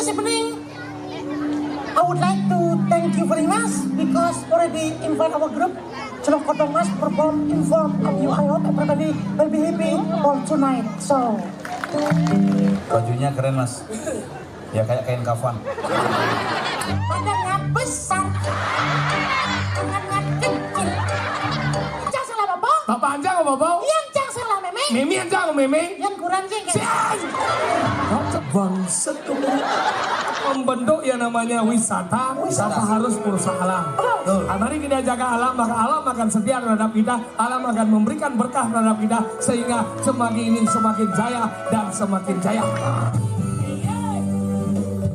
this evening, I would like to thank you very much because already invite our group Celok Kodong Mas perform in front of you. I hope everybody will be happy for tonight. So, bajunya keren mas, ya kayak kain kafan. badannya besar, tangannya kecil. Cang salah bapak. Bapak Anjang apa bau? Yang cang salah memeng. Mimi Anjang apa Mimi? Yang kurang cing. Bangset kamu. Membentuk yang namanya wisata harus merusak alam. Mari kita jaga alam, maka alam akan setia terhadap kita, alam akan memberikan berkah terhadap kita, sehingga semakin ini semakin jaya dan semakin jaya.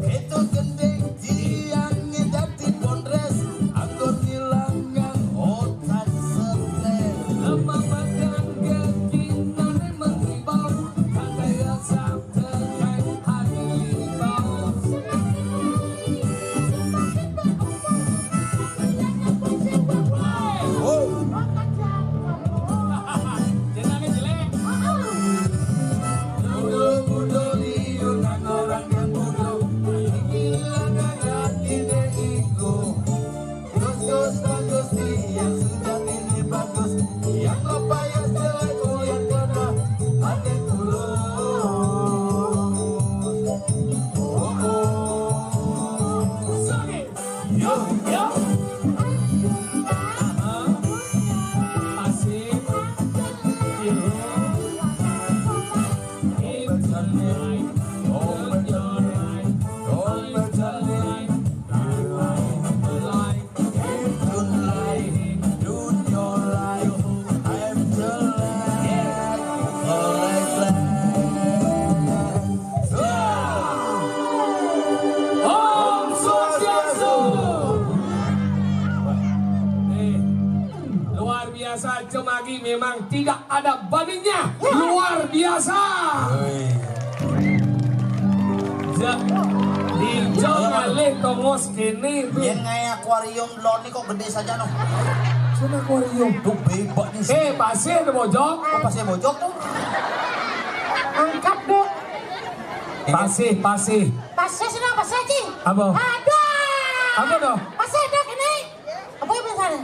Itu gending tiang ngedati pondres, anggur ngilangan otak setel. Lemah makan kekinan menghibau, kandai asap terkait hati bau. Cemagi memang tidak ada bandingnya, luar biasa. Di Jongaleh tongos kene Yang kayak akuarium lo nih kok gede saja no. Sana akuarium Tuh bebek nih. pasir di bojong. Apa sih bojok tuh? Angkat deh. Pasir Pasnya sudah pasnya cing. apa? Ada. Apa dong? Pasnya ada ini. Apa yang besarnya?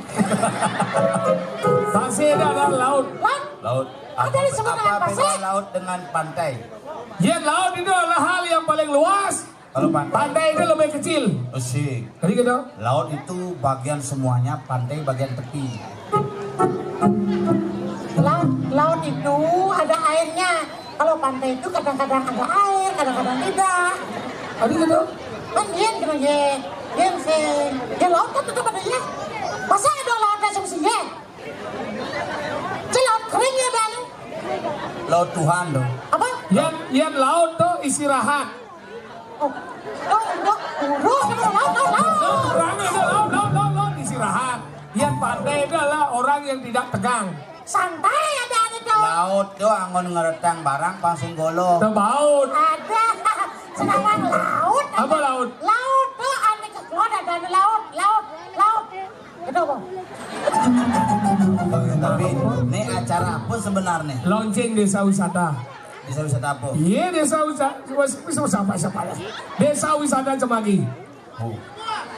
Pasir adalah laut. Laut. Ada di sebelah Apa pasir. beda laut dengan pantai? Ya, laut itu adalah hal yang paling luas. Kalau pantai, Pantai itu lebih kecil. asik. Tadi gitu. Laut itu bagian semuanya, pantai bagian tepi. Laut itu ada airnya. Kalau pantai itu kadang-kadang ada air, kadang-kadang tidak. Tadi gitu. Kan yen kena yen. Yen se. Ya laut kan tetap ada ya. Masa ada laut yang semestinya yen? Laut kering ya bang. Laut Tuhan dong. Apa? Yang laut tuh istirahat. Oh, laut. Orang itu laut istirahat. Yang pantai itu adalah orang yang tidak tegang. Santai ada dong. Laut tuh angon ngeretang barang pangsing golo. Tebaut. Ada. Sedangkan laut. Apa laut? Laut tuh aneh keluar ada laut. Itu apa? Tapi ini acara apa sebenarnya? Launching desa wisata. Desa wisata apa? Iya, desa wisata siapa ya? Desa wisata Cemagi. Oh.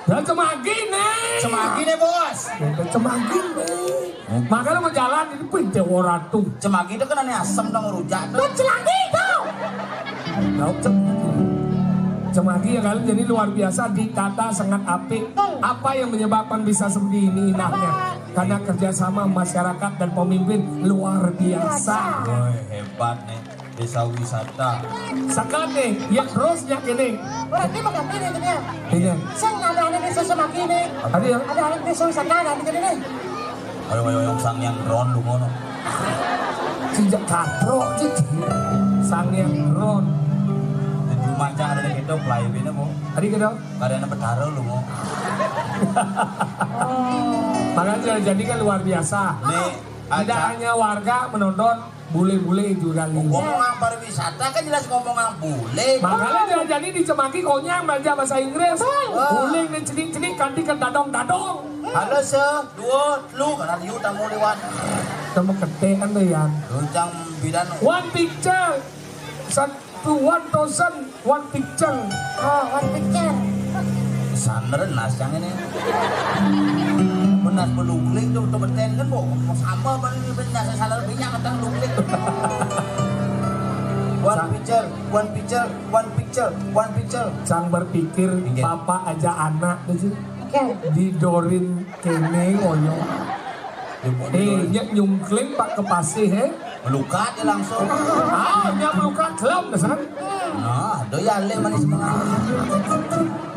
Dan Cemagi nih. Cemagi nih bos. Cemagi nih. Makanya mau jalan ini pintu orang tuh. Cemagi itu kan aneh asem dong rujak tuh. Tuh celagi itu. Tahu Cemagi ya kalian jadi luar biasa, ditata sangat apik. Apa yang menyebabkan bisa seperti ini inahnya? Karena kerjasama masyarakat dan pemimpin luar biasa. Woi hebat nih desa wisata. Sekarang nih, yang terusnya ini. Berarti mau ganti nih dia. Ini. Saya ada desa Semaki nih. Tadi ya? Ada desa wisata ada di sini nih. Ayo yang sang yang drone lu ngono. Sejak katro, sang yang drone. Macam ada di itu pelayan bu. Tadi gitu. Kadang betara lu mau. Makanya jadi kan luar biasa. Nih Tidak acara hanya warga menonton, bule-bule juga lihat. ngomongan pariwisata kan jelas ngomongan bule. Makanya jadi di Cemagi konyang belajar bahasa Inggris. Bule dan cedik-cedik kanti kan dadong-dadong. Halo se, dua, lu karena liu tamu lewat. Sama ketean tuh ya. Luncang bidan. One picture. to 1,000 one picture. Oh, one picture. Sander nas yang ini. Benar belukling tuh beten kan bu, sama balik benar salah banyak macam belukling. One picture. Sang berpikir Pinggir. bapak aja anak tuh Oke. didorin kene ngoyo. Nya nyungkling pak kepasih Melukat dia langsung. nya melukat kelam dasar. Nah, doyan le manis banget.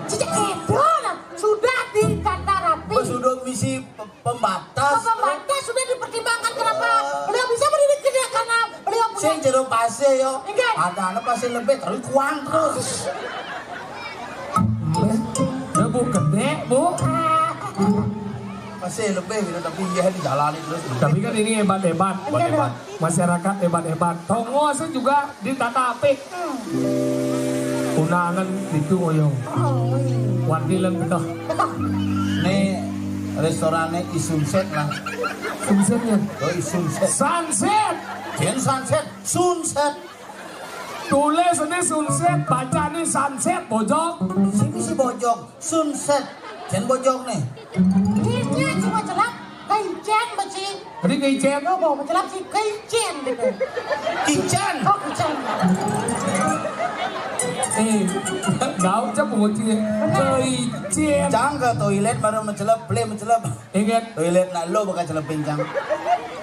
Cici Edo lah. Sudah ditata rapi. Sudah misi pembatas. Pembatas sudah dipertimbangkan kenapa beliau bisa mendidik dia karena beliau punya. Saya jeruk pasir yo. Enggak. Ada anak pasir lebih terus kuang terus. Bu gede bu. Pasir lebih gitu tapi dia dijalani terus. Tapi kan ini hebat-hebat. Hebat. Masyarakat hebat-hebat. Tongos juga ditata apik. Undangan itu ngoyo. Oh, iya. Wandilan betul. Nih restorannya Isunset lah. Sunsetnya. Oh Isunset. Sunset. Jen sunset, sunset. Tulis ini sunset, baca ini sunset, bojok. Sini si bojong, sunset. Jen bojong nih. Ini cuma celap kaicen baci. Jadi kecen. Nó bảo mà celap si kaicen gitu. Kitchen. Oh, kaicen. Gạo chấp một chuyện. Kecen. Jangan ke toilet baru mencelup, play mencelup. Ingat. Toilet nak lo bakal celup pincang.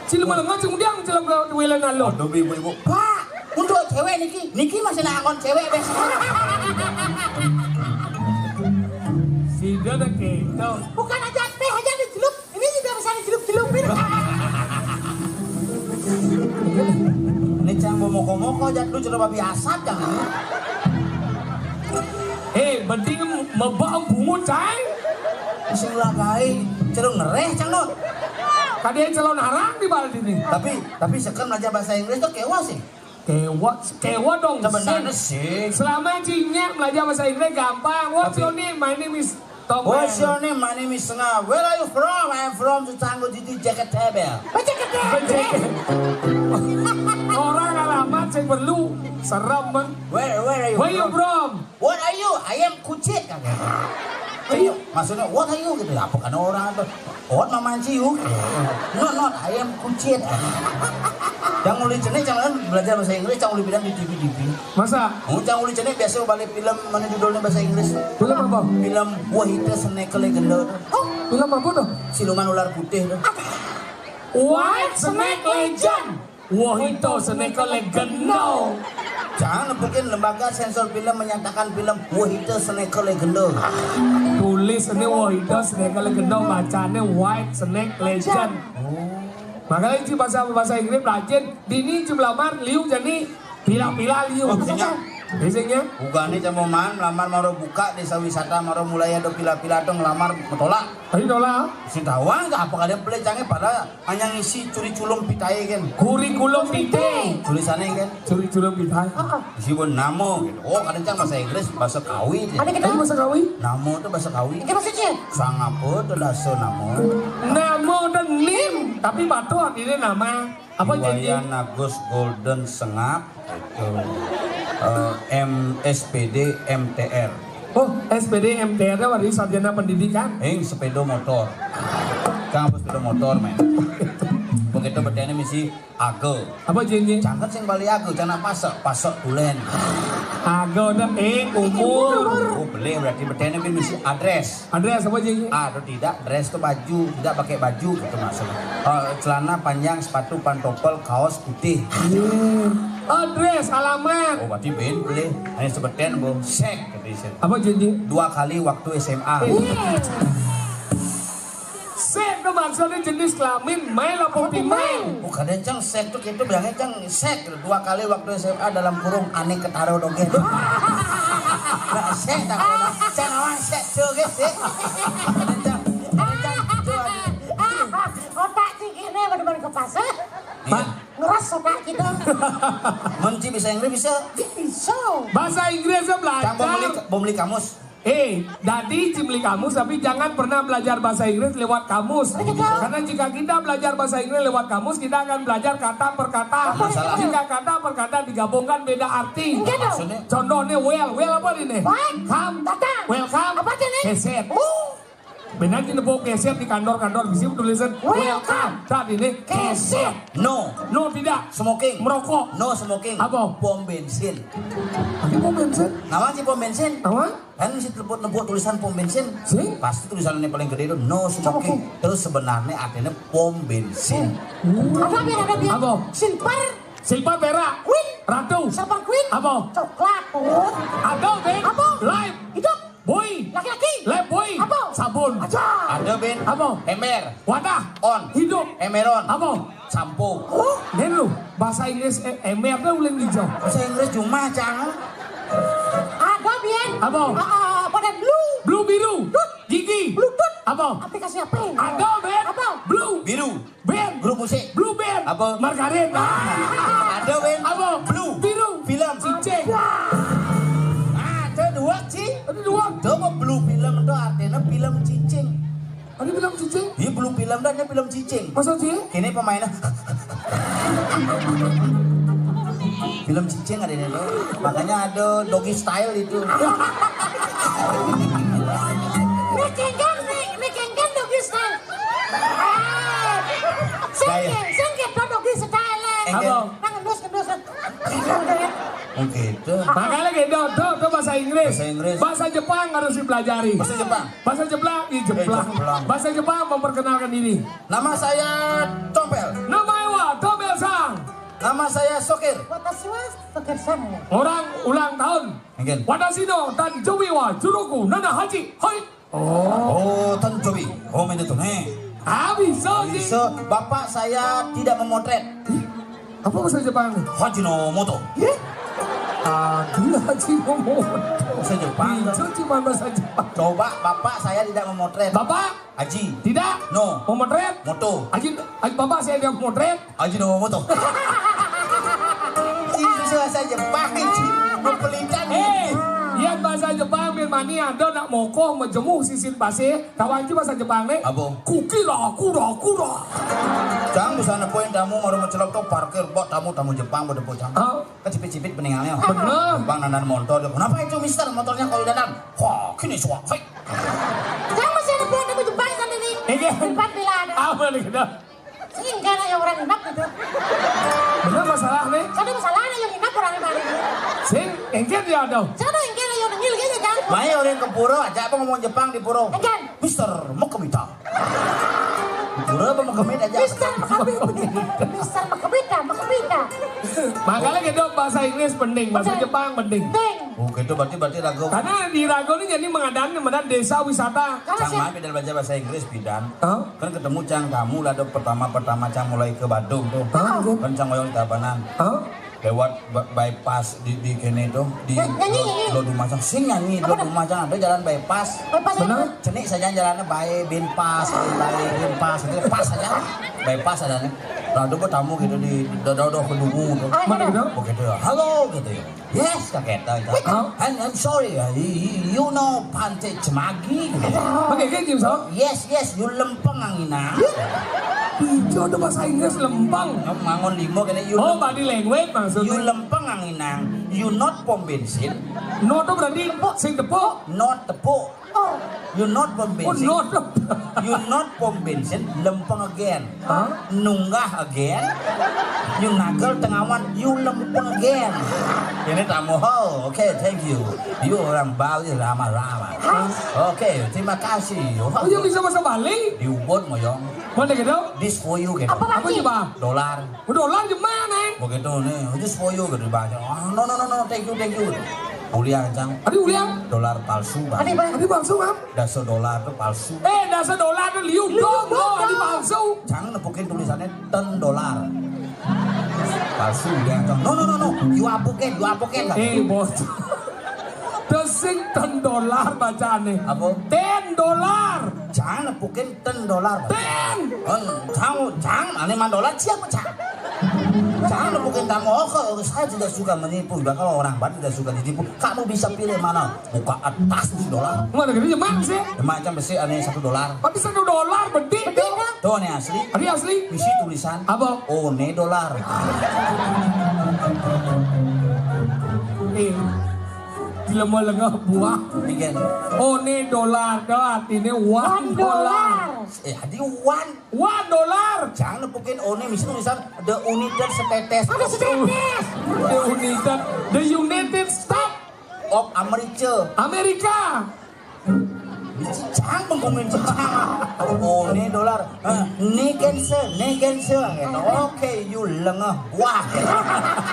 Sila malang ngacung dia celam ke wilayah nalo. Aduh ibu-ibu. Pak, untuk cewek Niki masih nak akon cewek deh. Sida na kento. Bukan aja teh aja dicelup. Ini juga bisa dicelup-celupin. Ini cang moko-moko jatuh celup babi asap jangan. Penting membawa bungut cang. Sing lagai celup ngereh cang not. Kadang calon harang di balik ini. Tapi sekarang belajar bahasa Inggris tuh kewa sih. Kewa dong. Sebenarnya sih. Selama cinya belajar bahasa Inggris gampang. What's your name? My name is Tom. What's your name? My name is Senga. Where are you from? I am from Tetanggo Titi Jaket Tebel. Baca kete. Orang alamat saya perlu serem man. Where are you Where you from? What are you? I am Kucit kakek. Ayo, maksudnya what are you gitu? Apa kan orang tuh? What mama ciu? Not, I am Kucit. Jangan uli jenis, jangan belajar bahasa Inggris, jangan uli bilang di TV. Masa? Jangan uli jenis biasa balik film mana judulnya bahasa Inggris? Film apa? Film Wahita Snake Legend. Film apa tuh? Siluman ular putih. White Snake Legend. Wah itu Snake Legend no. Jangan bikin lembaga sensor film menyatakan film Wahita Snake Legend. Tulis ini wah itu Snake Legend no, bacanya White Snake Legend. Makanya itu bahasa Inggris belajar dini jumlah mar liu jadi pila-pila liu. Biasanya Ugani cuma man lamar maro buka desa wisata maro mulai ada pila-pila dong lamar metolak. tadi dola Si tawang enggak apa kalian beli canggih pada hanya ngisi curi culung pitai kan. kurikulum vitae. Tulisannya kan Curi-curi vitae. isi pun namo gitu. Oh kadang bahasa Inggris bahasa kawi. Ada kita. Tadi masa kawi? Namo itu bahasa kawi. Kita maksudnya. Sang apa itu daso namo. Namo dan nim. Tapi batu ini nama apa jadi? Iwayan Agus Golden Sengap itu SPD MTR. Oh SPD MTR nya wali sarjana pendidikan. Sepeda motor. Kang sepeda motor men. Begitu bedanya misi Ago. Apa jadi? Cangkat sing bali Ago jangan pasok tulen. Agak udah umur. Oh beli berarti bedanya misi adres. Andreas apa jadi? Atau tidak dress itu baju, tidak pakai baju gitu maksudnya. Celana panjang, sepatu pantopel, kaos putih. Adres, alamat. Oh berarti beli. Hanya sebutin bu sek gitu. Apa jadi? 2 kali waktu SMA. Sek itu maksudnya jenis kelamin, mail apa mail? Bukan cang sek tuh gitu bilangnya cang sek 2 kali waktu SMA dalam kurung aneh ketaro dogen. Nah sek tak ada. Cang awan sek joget sek. Otak sih gini bener-bener ke pasar. Pak, Ngeras otak kita. Menci bisa Inggris bisa. Bisa. bahasa Inggrisnya Cang belajar. mau beli kamus. Jadi cimli kamus, tapi jangan pernah belajar bahasa Inggris lewat kamus. Karena jika kita belajar bahasa Inggris lewat kamus, kita akan belajar kata per kata. Jika kata per kata digabungkan beda arti. Maksudnya? Contohnya well apa ini? Come, welcome, Apa ini? keset. Benar di nepuk keset di kantor-kantor bisa tulisan welcome. Saat ini keset. No. No tidak. Smoking. Merokok. No smoking. Apa? Pom bensin. Ini mau bensin? Nama sih pom bensin. Apa? Kan mesti nebut tulisan pom bensin. Sih? Pasti tulisannya paling gede itu no smoking. Terus sebenarnya artinya pom bensin. Ada biar. Apa? Silver Perak. Queen. Ratu. Silver Queen. Apa? Coklat. Ada Ben. Apa? Live. Hidup. Boy. Laki-laki. Live boy. Apa? Sabun. Aja. Ada Ben. Apa? Ember. Wadah. On. Hidup. Emeron. Apa? Sampo. Den lu bahasa Inggris emer tuh ulang hijau. Bahasa Inggris cuma jangan. Ada biar. Apa? Pada blue. Blue biru. Gigi. Bluetooth. Apa? Aplikasi apa? Ada Ben. Apa? Blue. Biru. Ben. Grup musik. Blue Ben. Apa? Margaret. Ada Ben. Apa? Blue. Biru. Film. Cicing. Ada dua sih. Ada dua. Coba blue film itu artinya film cicing. Ada bilang cicing. Iya blue film dan film cicing. Masa sih? Kini pemainnya film cicing ada ini. Makanya ada doggy style itu. Mekengan doggy style. Sengket doggy style. Apa? Nang ngendus. Oke itu. Makanya gitu, tuh bahasa Inggris. Bahasa Inggris. Bahasa Jepang harus dipelajari. Bahasa Jepang. Bahasa Jepang, Jepang. Bahasa Jepang memperkenalkan diri. Nama saya Tompel. Nama Ewa, Tobel Sang. Nama saya Sokir. Watashi wa Sokir-san. Orang ulang tahun. Mungkin. Watashi no tanjoubi wa juroku nana haji. Hai. Oh, Tanjobi. Oh, main itu nih. Bisa sih. So, bapak saya tidak memotret. Apa bahasa Jepang? Haji no moto. Gila haji ngomong. Bahasa Jepang. Itu cuma bahasa Jepang. Coba bapak saya tidak memotret. Bapak Haji. tidak No. memotret. Moto. Haji bapak saya tidak memotret. Haji no moto. Itu bahasa Jepang. Mempelikan. Iya bahasa Jepang Birmani ada nak mokoh menjemuh sisin pasir. Kawan itu bahasa Jepang nih. Apa? Kukira. Jangan misalnya poin tamu mau mencelok tuh parkir bot tamu Jepang pada pojang. Kan cipit meninggalnya. Bener. Bang dandan motor dia. Kenapa itu mister motornya kalau dandan? Wah, kini suak. Hai. Jangan masih ada buat aku Jepang kan ini. Iya. Tempat bila ada. Apa nih kita? Sehingga yang orang enak gitu. Bener masalah nih. Kada masalahnya yang enak orang enak. Sing engket ya ada. Sada yang kira yang ngil gitu kan. Mai orang ke pura aja apa ngomong Jepang di pura. Enggan. Mister mau kemita. Di pura apa mau kemita aja. Mister makabita. Makanya gitu bahasa Inggris penting, bahasa Jepang penting. Deng. Oh gitu berarti ragu. Karena di Rago ini jadi mengadakan desa wisata. Cang mah beda baca bahasa Inggris bidan. Hah? Kan ketemu Cang kamu lah pertama Cang mulai ke Badung tuh. Kan Cang ngoyong Tabanan. Hah? Lewat bypass di kene itu di Nyanyi. lo Lumajang sing nyanyi lo Lumajang ada jalan bypass. Benar? Cenik saja jalannya by binpas itu pas saja bypass ada nih. Lalu bertamu gitu di dodo kedungu tuh. Mana gitu? Begitu ya, halo gitu ya. Yes kaget gitu. I'm sorry you know Pantai Cemagi gitu. Pakai kayak gitu so? Yes you lempeng angina. Itu ada bahasa Inggris lempang. Mangon limo kene you. Oh, body language You maksudnya. lempeng anginang, you not pom bensin, No itu berarti sing tepuk. not tepuk. You not pom Oh, bensin, no. you not pom bensin, lempeng again. Hah? Nunggah again, you nagal tengawan, you lempeng again. Ini tamu, oh, oke, thank you. You orang Bali ramah-ramah. Oke, terima kasih. Oh, yang bisa bahasa Bali? Di Ubud moyong, Mana gitu? this for you gitu. Apa sih bang? Dolar. Dolar gimana? Begitu nih, this for you gitu baca. Oh, no, thank you. Kuliah Cang, Adi uliang? dolar palsu bang. Adi palsu kan? Dasar dolar itu palsu. Dasar dolar itu liu dong. Adi palsu. Jangan nepukin tulisannya $10. Palsu ya Cang. No. You apukin. Bos. Desing $10 bacaannya. Apa? $10. Jangan nepukin $10. $10. Jangan, $10 siapa Cang? Jangan bukan tamu. Oh, saya tidak suka menipu. Dan kalau orang Bali tidak suka ditipu, kamu bisa pilih mana? Buka atas $1. Mana gede emang sih? Macam besi aneh $1. Tapi $1 bedi dong. Tuh nih asli. Ini asli. Isi tulisan. Apa? $1. Lengah buah. Again. $1 dah artinya $1. Jadi $1. $1. Jangan bukan one misi tulisan the United States Ada setetes. The United States of America. Amerika. Jangan mengkomen $1. Negense. Oke, you lengah buah.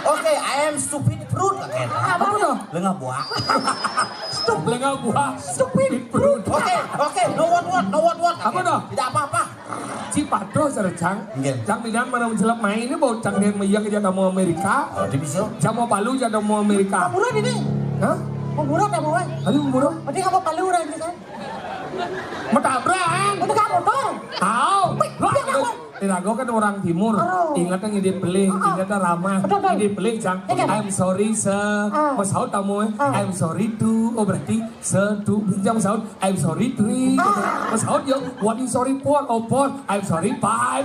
Oke, I am stupid fruit. Apa tuh? Lengah buah. Lengah buah. Stupid fruit. Oke, no what. Apa tuh? Tidak apa-apa. Cipato sarjang. Nggih. Jang bidang mana menjelap main ini bau cang dia meyang aja mau Amerika. Oh, di bisa. Jang mau Palu jadi mau Amerika. Murah ini. Hah? Murah tak mau? Aduh murah. Berarti kamu paluran gitu kan? Matabrang. Berarti kamu motor. Tahu. Tirago kan orang timur. Oh. Ingatnya ngide pelih, ingatnya ramah. Betul. Ngide pelih cang. I'm sorry sir. Mas Saud tamu. I'm sorry to. Oh berarti sir to. Bincang Mas Saud. I'm sorry to. Mas Saud yo. What is sorry for? Oh for. I'm sorry five.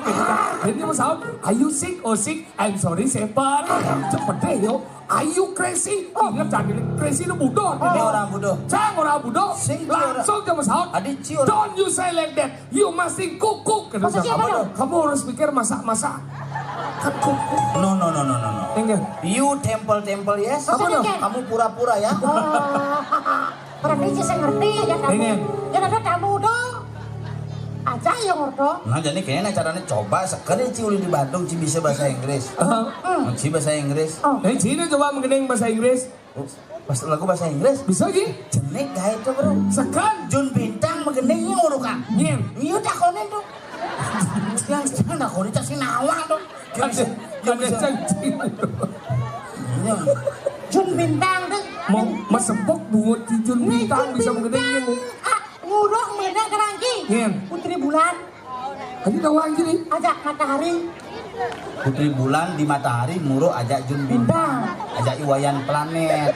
Jadi Mas Saud. Are you sick? Oh sick. I'm sorry seven. Cepet deh yo. Are you crazy? Ingat cang ini crazy itu bodoh. Ini orang bodoh. Cang orang bodoh. Sing orang- Langsung ke Mas Saud. Adik cium. Don't you say like that. You must think kukuk. Maksudnya apa dong? Kamu harus pikir masak-masak. Kan kukuk. No. Enggak. You temple yes. Apa dong? Kamu pura-pura ya. Orang ini saya ngerti ya kamu. Pengen. Ya ada kamu dong. Aja ya ngerti. Nah jadi kayaknya caranya coba sekali ciuli di Bandung ci bisa bahasa Inggris. Ci bahasa Inggris. Dari Cina coba mengeneng bahasa Inggris. Pas lagu bahasa Inggris. Bisa Ji? Jenek gak itu bro. Sekan. Jun bintang mengenengnya urukan. Nyen. Iya takonin tuh. Yang jangan takonin tak sinawa tuh. Kada cacing. Jun bintang tuh. Mau mesempok bungut Jun bintang bisa mengenengnya. Nguruk beda kerangki. Nyen. Putri bulan. Tadi tahu lagi nih. Ajak matahari. Putri bulan di matahari muru ajak Jun bintang. Ajak iwayan planet.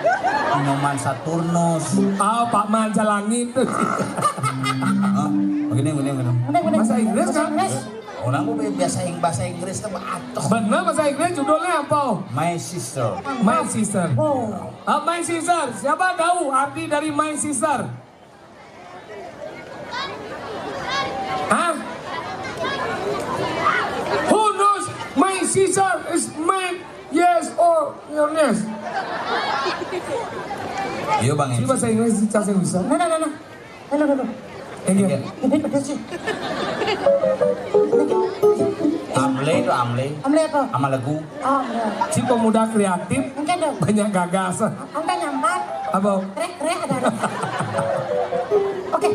Pinoman Saturnus. Pak Manja Langit. Begini. Bahasa Inggris kan? Orang mau bahasa Inggris tuh atuh. Benar bahasa Inggris judulnya apa? My sister. My sister. Oh. My sister. Siapa tahu arti dari my sister? Hah? Who knows my sister is mine? Yes or yes? Iya bang. Ini bahasa Inggris cacing bisa. Nah. Halo. Enggak. Ini pedas sih. Amle itu amle. Ambil apa? Sama lagu. Oh, ya. Si pemuda kreatif Mungkin dong. banyak gagasan. Sampai nyampat. Apa? Rek ada. Oke.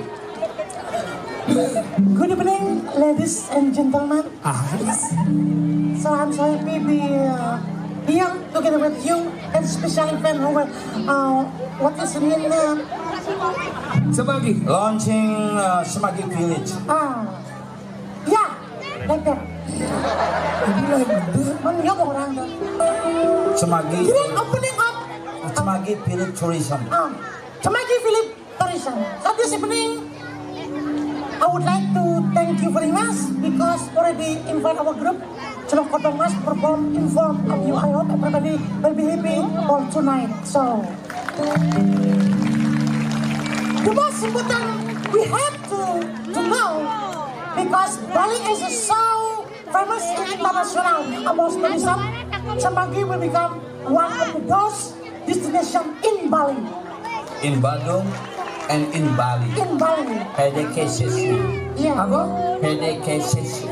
Good evening, ladies and gentlemen. So I'm so happy to be here together with you and special event over what is the name? Semanggi. Launching Semagi Village. Yeah, like that. Ini lah bener. Mana ya orang tuh? Semagi. Grand opening up. Semagi Village Tourism. Semagi Philip Tourism. So this evening, I would like to thank you very much because already invite our group Celok Kotong Mas perform in front of you. I hope everybody will be happy all tonight. So the most important we have to know because Bali is so famous in international about tourism. Semanggi will become one of the best destination in Bali. In Bandung and in Bali. In Bali. PDK sesi. Yeah. Apa? PDK sesi.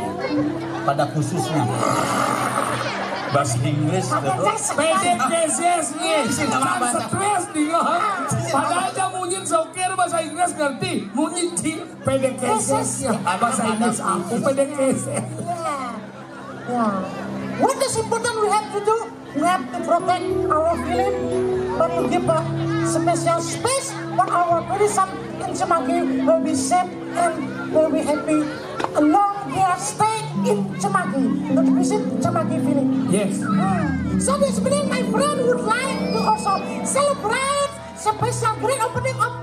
Pada khususnya. Bahasa Inggris itu. PDKS nih. Jangan stres nih. Padahal aja munyin sokir bahasa Inggris ngerti. Munyin di PDKS. Bahasa Inggris aku PDKS. Yeah. What is important we have to do? We have to protect our film, but to give a special space for our tourism in Semanggi will be safe and will be happy along their stay in Cemagi to visit Cemagi Village. Yes. So this evening my friend would like to also celebrate special grand opening of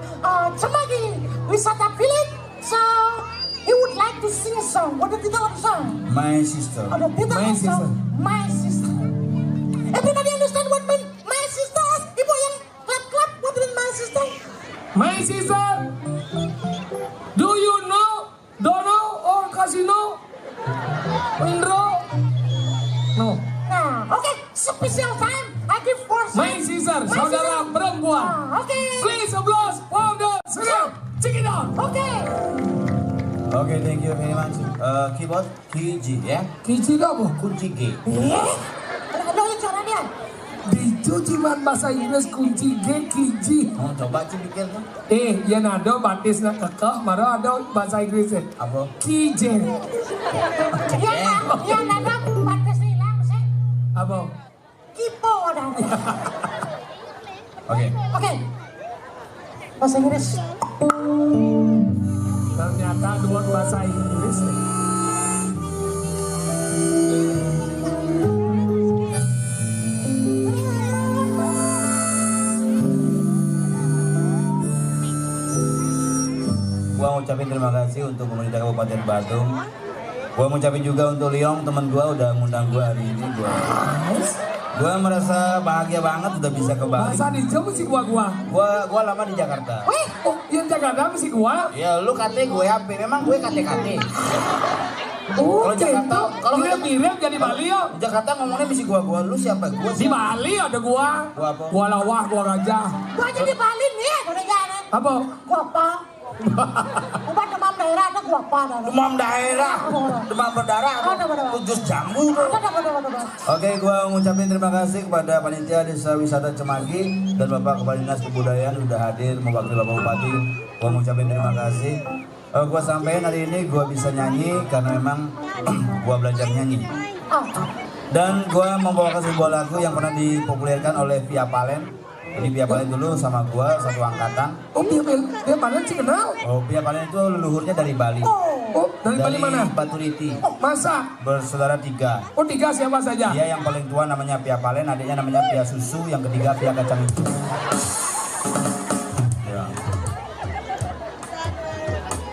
Cemagi Wisata Village. So he would like to sing a song. What the title of the song? My sister. Oh, the title My of the song. Sister. My sister. Everybody understand what mean my sister? Ibu yang klap-klap, what mean my sister? My sister, do you know Dono or Casino? Indro? No. Nah, okay, special time. I give for My sister, saudara perempuan. Okay. Please applause for the singer. Check it out. Okay. Oke, thank you very much. Keyboard Kiji ya. Kiji apa? Kunci G. Ada yang cara dia. Itu cuma bahasa Inggris kunci G, Kiji. Mau coba sih pikir tuh. Yang ada batis nak kekeh, marah ada bahasa Inggrisnya. Apa? Kije. Yang ada batas hilang sih. Apa? Kipo ada. Oke. Oke. Bahasa Inggris. Ternyata dua bahasa Inggris. Gua ngucapin terima kasih untuk pemerintah Kabupaten Badung. Gua ngucapin juga untuk Liong, teman gua udah ngundang gua hari ini. Gua merasa bahagia banget udah bisa ke Bali. Bahasa di Jawa mesti gua. Gua lama di Jakarta. Wih, oh yang Jakarta mesti gua. Ya lu kate gue apa? Memang gue kate-kate. Oh, Kalau Jakarta, kalau mirip jadi Bali ya. Jakarta ngomongnya mesti gua. Lu siapa? Gua Di Bali ada gua. Gua apa? Gua lawah, gua gajah. Gua aja di Bali nih, udah jalan. Apa? Gua apa? Gua demam daerah ada gua apa dah. demam daerah, demam berdarah, Ada. kudus jambu. Ada. Oke, gua ngucapin terima kasih kepada panitia Desa Wisata Cemagi dan Bapak Kepala Dinas Kebudayaan sudah hadir mewakili Bapak Bupati. Gua ngucapin terima kasih. Gua sampaikan hari ini gua bisa nyanyi karena memang gua belajar nyanyi. Dan gua membawakan sebuah lagu yang pernah dipopulerkan oleh Via Palen. Jadi Via Palen dulu sama gua satu angkatan. Oh, dia mana sih kenal? Oh, Via Palen itu leluhurnya dari Bali. Oh, dari Bali mana? Batu Riti. Masa? Bersaudara 3. Oh, 3 siapa saja? Dia yang paling tua namanya Pia Palen, adiknya namanya Pia Susu, yang ketiga Pia Kacang Hijau.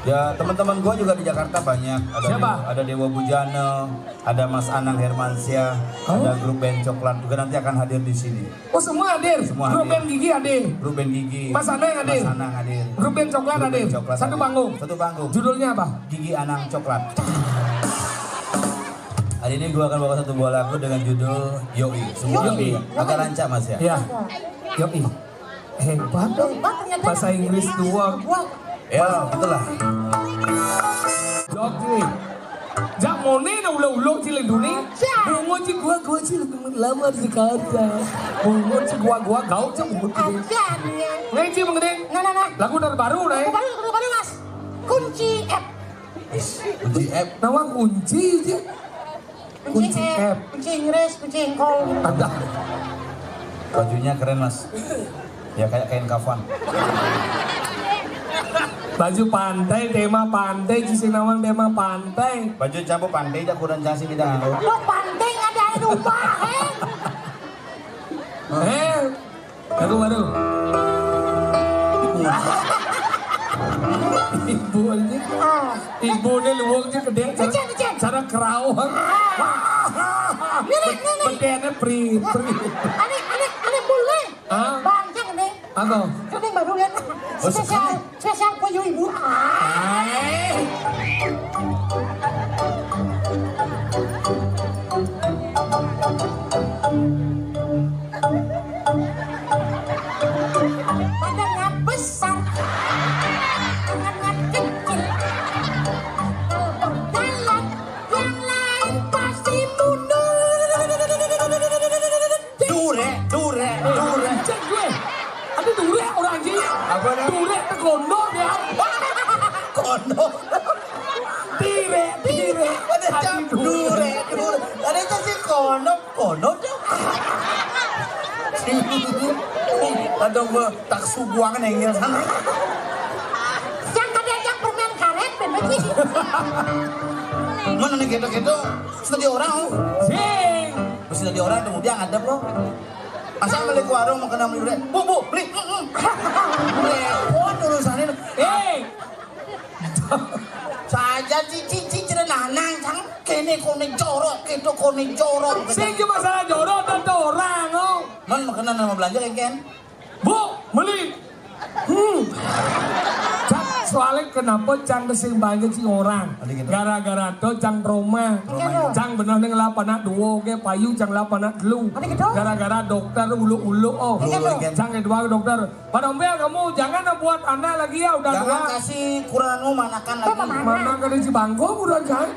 Ya, teman-teman gua juga di Jakarta banyak. Siapa? Ada Dewa Bujana, ada Mas Anang Hermansyah, ada grup band Coklat juga nanti akan hadir di sini. Oh, semua hadir. Semua Grup hadir. band Gigi hadir. Grup band Gigi. Mas Anang hadir. Mas Anang hadir. Grup band Coklat Grup hadir. band Coklat Satu hadir. panggung. Satu panggung. Judulnya apa? Gigi Anang Coklat. Hari ini gua akan bawa satu buah lagu dengan judul Yoi. Semua Yoi. agak rancak Mas ya. Ya. Yoi. Hebat dong. Bahasa Inggris dua. Ya, itulah. Joki. Jak mone na ulo-ulo cilin duni. Bungo ci gua cilin lama di Jakarta. Bungo ci gua gaul ci bungo. Ada nih. Nih ci mengedeng. Nah. Lagu terbaru nih. Baru Mas. Kunci F. Kunci F. Nama kunci aja. Kunci F. Kunci Inggris, kunci engkol. Ada. Bajunya keren Mas. Ya kayak kain kafan. Baju pantai, tema pantai, cisi nama tema pantai. Baju campur pandai dah kurang jasi kita. Lo pantai ada di rumah, Lagu baru. Ibu ini, ibu ini luwungnya gede, cara kerawang. Bedanya pri. Aneh boleh. Bangsa nih. Apa? Ini baru kan. Spesial buat ibu. Badannya besar, tangannya kecil. Kalau berjalan, yang lain pasti mundur. Dure. Cek gue. Ada dure orang anjing. Apa dah? Dure tekondo dia. Kono. Tire. Ada jam dure. Ada sih kono tuh. Ada gua tak subuangan yang sana. Yang ada yang permain karet, bener sih. Mana nih gitu-gitu? Sudah orang. Sing. Mesti di orang kemudian ada bro. Masa beli ke warung mau kena beli duit? Bu, beli. Repot urusannya. Saja cici cerenanang cang kene kone jorok gitu kone jorok. Sing cuma masalah jorok dan orang. Oh. Man makanan mau belanja kan? Bu, beli. Cang, soalnya kenapa cang kesing banyak sih orang? Gara-gara tuh cang trauma. Cang bener neng lapana dua ke payu cang lapana dulu. Gara-gara dokter ulu-ulu oh. Cang kedua dokter. Pak Dompel kamu jangan buat anak lagi ya udah jangan dua. kasih kurangmu manakan lagi. Mana kan si bangku udah cang.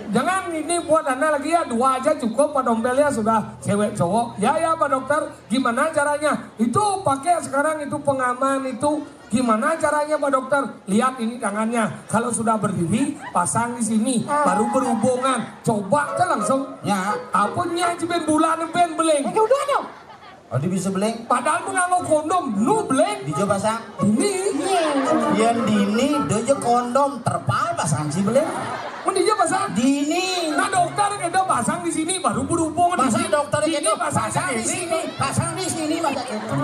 Jangan ini buat anda lagi ya dua aja cukup Pak Dompelnya sudah cewek cowok ya Pak dokter gimana caranya itu pakai sekarang itu pengaman itu gimana caranya Pak dokter lihat ini tangannya kalau sudah berdiri pasang di sini baru berhubungan coba kan langsung Ya apunnya cipen bulan ben beleng udah dong. oh dia bisa beleng padahal mengamu kondom nu beleng dicoba pasang ini yang dini dia kondom terpal pasang sih beleng mendinya pasang dini nah dokter kita pasang di sini baru berhubungan masa di sini. dokter Ini itu pasang di sini masa itu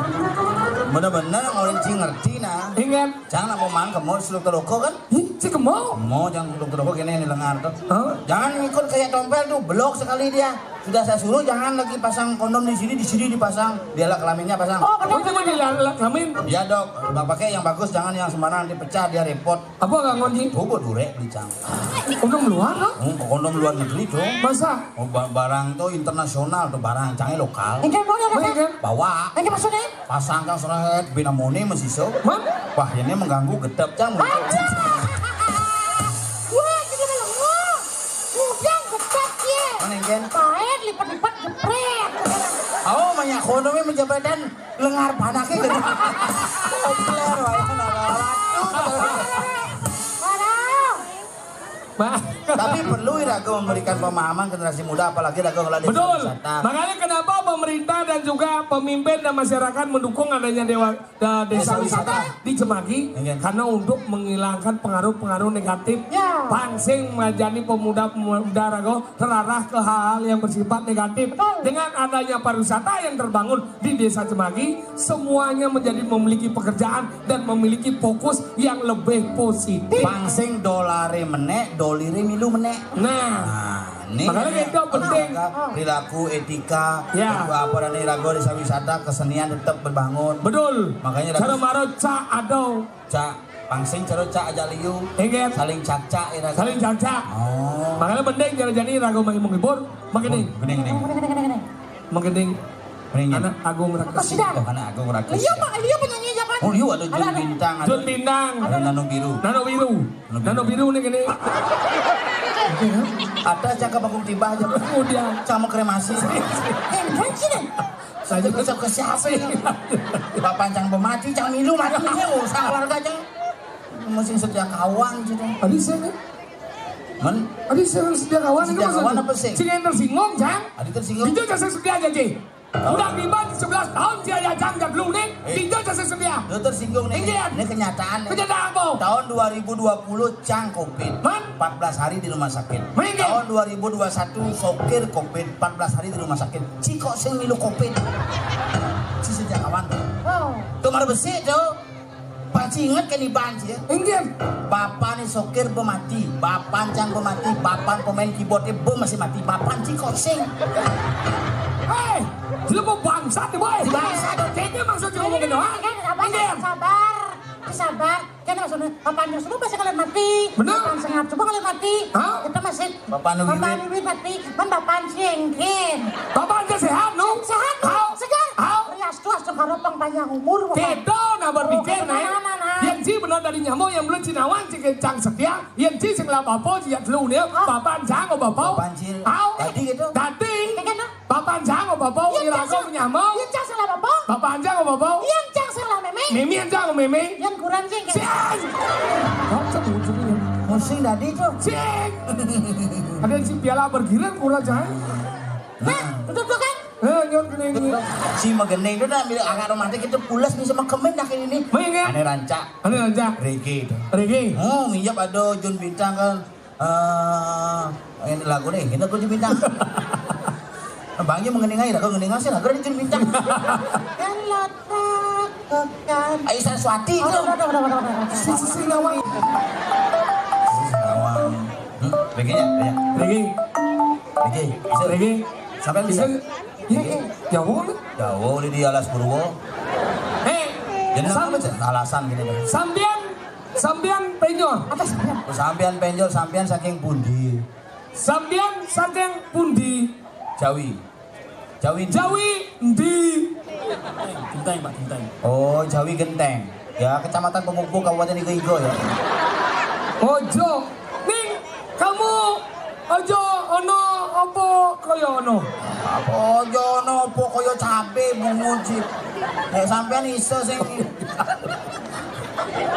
bener-bener orang cing ngerti nah ingat jangan mau main ke mall dokter Doko kan si kemau mau jangan dokter Doko kene lengar tuh Hah? jangan ikut kayak Dompel tuh blok sekali dia sudah saya suruh jangan lagi pasang kondom di sini dipasang dialah kelaminnya pasang Oh, Oh, cuma dilamin. ya dok pakai yang bagus jangan yang sembarangan dipecah dia repot Apa gak ngonci? coba durek beli cang Kondom luar no? kondom luar negeri tuh Masa? oh, barang tuh internasional tuh barang cangnya lokal Ini mau ya Baik kan? bawa Ini maksudnya? pasang kan seret binamoni masih so Man? wah ini mengganggu gedap cang Wah, jadi melengok. Udang getak ya. mana yang kan Kain lipat-lipat jepret. oh banyak kondomnya menjabatan lengar panaknya gede kopler wae Aduh. Ma. tapi perlu Rago memberikan pemahaman generasi muda apalagi Rago ngelola desa Betul. wisata. Makanya kenapa pemerintah dan juga pemimpin dan masyarakat mendukung adanya desa wisata di Cemagi Iya. karena untuk menghilangkan pengaruh-pengaruh negatif. Ya. Pangsing menjadi pemuda-pemuda Rago terarah ke hal-hal yang bersifat negatif. Dengan adanya pariwisata yang terbangun di desa Cemagi, semuanya menjadi memiliki pekerjaan dan memiliki fokus yang lebih positif. pangsing dolare menek dolire milu menek Nah, ini makanya itu penting. perilaku etika Ya. apa dan Rago desa wisata kesenian tetap berbangun Betul. Makanya cara Rago- maro cak ado. cak pangsing caro cak aja liu Ingat. saling cak-cak ya Rago. Saling caca. oh Makanya penting jadi ragu mau menghibur, makening, gening makening. gening Anak Agung Rakus. Sudah. oh karena aku rakus Iya, Pak. Iya penyanyi siapa? oh liu ada Jun Bintang Jun Bintang, ada Nano Biru Nano biru nih gini. ada cakap aku tiba aja Kemudian sama kremasi Kan sini. saya juga ke siapa ya bapak cang pemati cang milu matinya usah keluarga cang mesti sedia kawan gitu tadi saya, men tadi saya sedia kawan itu Sedia kawan maksudnya. apa sih? Si yang tersinggung, Jang. Adi tersinggung Itu jasa sedia aja, Ji. Udah tiba 11 tahun dia ya Jang jablu nih. Itu jasa sedia. lu tersinggung nih Iya. ini kenyataan nih. Kenyataan apa? Tahun 2020 cang covid Man. 14 hari di rumah sakit Minggir. tahun 2021 sopir covid 14 hari di rumah sakit ciko sing milu covid si sejak kawan tuh Oh. tuh mar besi tuh Panci inget kan iban sih ya Ingat. Bapak nih sokir mati, bapak cang mati, bapak pemain keyboardnya masih mati, bapak ciko sing Hei, lu mau bangsat nih, boy. Bangsat. Jadi maksudnya ngomong gitu, ha? Kan apa? Ingat. Sabar. Sabar. Kan maksudnya papan Yusuf masih kalian mati. Bener. Papan sengat coba kalian mati. Hah? Kita masih Papan Wiwit. Papan Wiwit mati. Man papan singkin. Bapak aja sehat, no? Sehat. Hau. Segar. Hau. Rias tuas karopang panjang umur. Kedo na berpikir, Oh, nah. mana. Yang si benar dari nyamuk yang belum cinawan si kencang setia. Yang si sing lah bapak si flu nih. Bapak jang o bapak. Bapak cil. Hau. Tadi gitu. Tadi. Kayak gitu. Bapak jang o bapak. Yang Kira aku nyamuk. Yang cang salah bapak. Bapak jang o bapak. Yang cang salah memeng. Mimi yang jang o mimi. Yang kurang sing. Cing. Kau sebut sebutnya. Musing tadi tuh. Cing. Ada yang si piala bergilir kurang jang. Nah, tutup kan? Nyot gini. Si Megene itu dah ambil agak romantis itu pulas nih sama kemen dah kayak ini. Mengingat. Ane rancak. Ane aja. Reggae itu. Regi. Oh, minjap ada Jun Bintang kan. Ini lagu nih, kita Jun Bintang. Bangnya mengeningai, dah kau mengeningai sih, lagu dari Jun Bintang. Kalau takkan. Ayo Saraswati itu. Sisi nawang. Nawang. Reggae-nya, ya. Regi. Reggae. Bisa Regi. Sampai bisa. Iya. Jauh. Jauh di alas Purwo. Jadi apa sih alasan gini kan? Sambian penyor. Atas. Sampian penjol, sampian saking pundi? Sambian saking pundi. Jawi. Jawi di. Genteng Pak, genteng. Oh, Jawi Genteng. Ya, Kecamatan Pemukpu, Kabupaten Igo ya. Ojo. Ning kamu ojo ono apa kaya ono. Apa aja nopo kaya cabe bungut sih. Nek sampean iso sing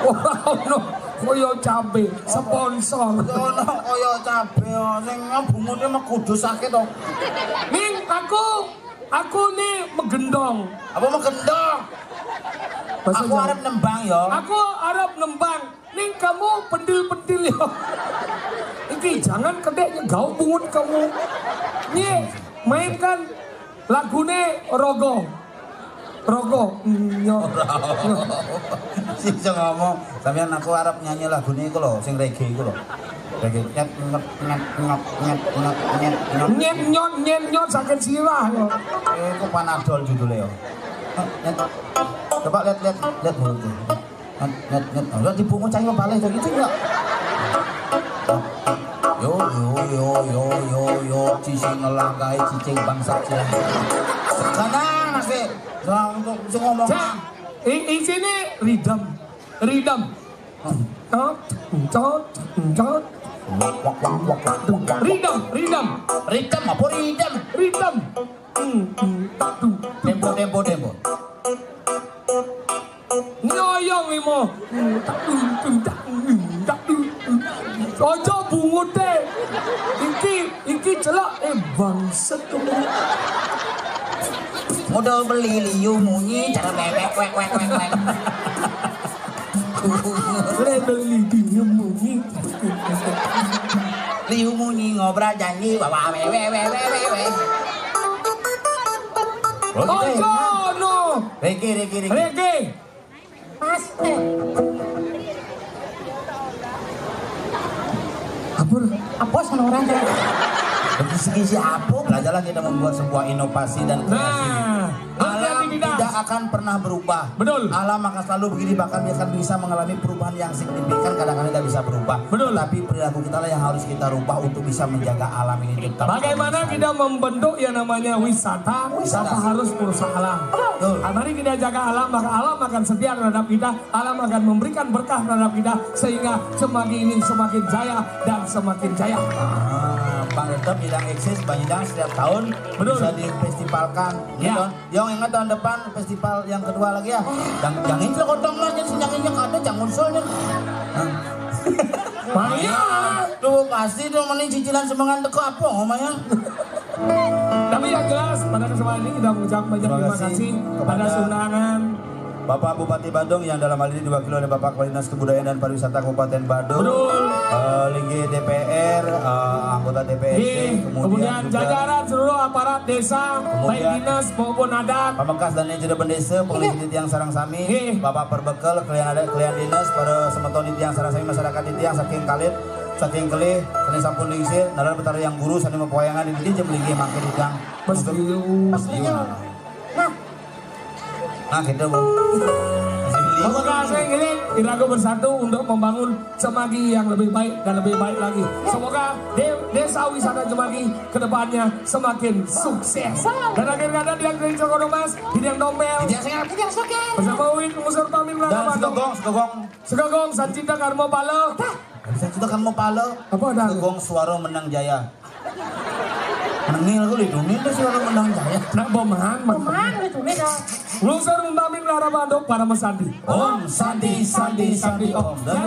Ora ono kaya cabe sponsor. ono kaya cabe sing bungute mah kudu sakit to. Ning aku nih megendong. Apa mau gendong? Bahasa Aku Jawa. arep nembang ya. Aku arep nembang. Ning kamu pendil-pendil ya. Iki jangan kedeknya gaul bungut kamu. Nih mainkan lagune Rogo. Nyo. Si iso ngomong, sampean aku arep nyanyi lagune iku lho, sing reggae iku lho. Reggae nyet nyet nyet nyet nyet nyet nyet nyet. Nyet nyot sakit sirah yo. Itu Panadol judulnya ya. Nyet. Coba lihat mulutnya. Nyet. Udah dibungkus cai balik tuh gitu enggak? Yo, cici ngelangkai cicing bangsa cilang. Sekarang masih, untuk ngomong. Di sini ridam. Cot. Ridam. Ridam apa ridam? Ridam. Tempo. Nyoyong imo. Ojo bungut deh. Iki celak bangset. Modal beli liu munyi cara bebek wek. Beli dia munyi. Liu munyi ngobrol janji bawa wewe. Ojo no. Regi. Pas. Apa sama orang kan? Kisi-kisi apa? Belajarlah kita membuat sebuah inovasi dan kreasi. Alam tidak akan pernah berubah. Betul. Alam akan selalu begini, bahkan dia akan bisa mengalami perubahan yang signifikan. Kadang-kadang tidak bisa berubah. Betul. Tapi perilaku kita lah yang harus kita rubah untuk bisa menjaga alam ini tetap. Bagaimana kita membentuk yang namanya wisata tanpa harus merusak alam. Betul. Mari kita jaga alam, maka alam akan setia terhadap kita. Alam akan memberikan berkah terhadap kita sehingga semakin ini semakin jaya dan semakin jaya. Bang Redop bidang eksis Banyudang setiap tahun. Betul. Bisa difestivalkan. Ya. Yang ingat tahun depan festival yang kedua lagi ya. Yang ini kodong lah, yang senjangnya kada, jangan usulnya. Maya. Tuh pasti tuh mending cicilan semangat teko apa ngomongnya. Tapi yang jelas pada kesempatan ini kita mengucapkan banyak terima kasih pada undangan Bapak Bupati Badung yang dalam hal ini diwakili oleh Bapak Kepala Dinas Kebudayaan dan Pariwisata Kabupaten Badung. Betul. Linggi DPR, anggota DPRD, kemudian juga jajaran seluruh aparat desa, baik Kemudian dinas maupun adat. Pamekasan dan Jeda Desa, Pengelola Tiang Sarang Sami, Iya. Bapak Perbekel, klien dinas, para semeton di Tiang Sarang Sami, masyarakat di Tiang saking kalit, saking kelih, sani sampun lingsir, nadal betara yang guru, sani mepawayangan di jem linggi makin di Tiang. Nah gitu Bu. Semoga saya ingin kita bersatu untuk membangun Cemagi yang lebih baik dan lebih baik lagi. Semoga desa wisata Cemagi kedepannya semakin sukses. Dan akhir kata dia dari Cokono Mas, Hidang Dompel, Tiang Soke. bersama Win Musur Pamit Dan Segogong Sancinta Karmo Palo. Saya sudah kamu palo. Apa ada? Segong Suaro Menang Jaya. Menil gue lidungin tuh Suaro Menang Jaya. Nak boman, Kemana itu nih kak? Musur Pamit Larabado para Mesandi. Om Sandi Om. Dan